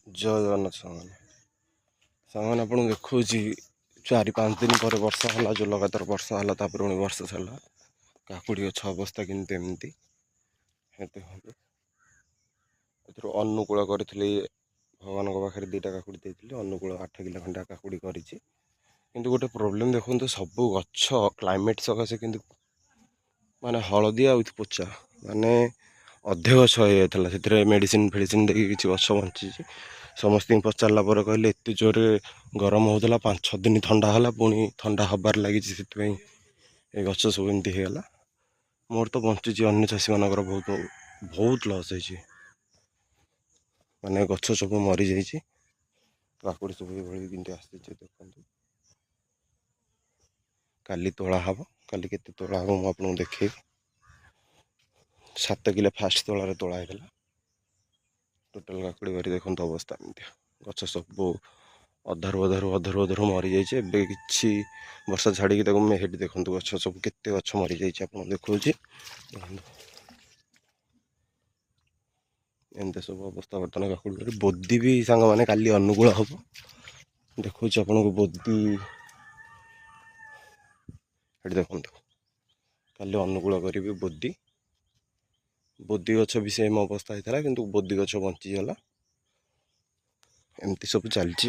जय जगन्नाथ सामान आपको देखो 4-5 दिन पर वर्षा है जो लगातार वर्षा है पुणी वर्षा सारा काकुड़ी गछ अवस्था किमती देखो अनुकूल करी भगवान पाखे 2टा काकुड़ी देती अनुकूल 8 किलो खंडा काकुड़ी कर गोटे प्रोब्लेम देखो सब गछ क्लाइमेट सकाशे कि माने हलदिया विथ पोचा माने अधे गछ हो जाता मेडिसिन फेडिसिन देखिए किसी गछ बंची समस्त पचारा पर कहले एत जोर गरम होता 5-6 दिन ठंडा है पुणी ठंडा हबार लगी ये गछ सब एमती होगा मोर तो बंचुची अन्य चाषी मानकर बहुत बहुत लस है माने गछ सब मरी जाइए काकुड़ी सब ये आसी देखो काली तोला हम काली केते तोला हम आपको देखे 7 किलो फास्ट तोलार तोला होता टोटाल काकुड़ी बारी देखो अवस्था एमती गछ सब अधारू अधारू अधारू अधारू मरी जाइए कि वर्षा छाड़ी हेटी देखो गछ सब केते गछ मरी जाइए आप देखो एमती सब अवस्था बर्तमान काकुड़ी बोदी भी सांग मैंने काली अनुकूल हम देखो आपन को बोदी देखो काली अनुकूल करी बोदी बोदी गछ भी सेम अवस्था होता है कि बोदी गछ बंचीगला एमती सब चलती।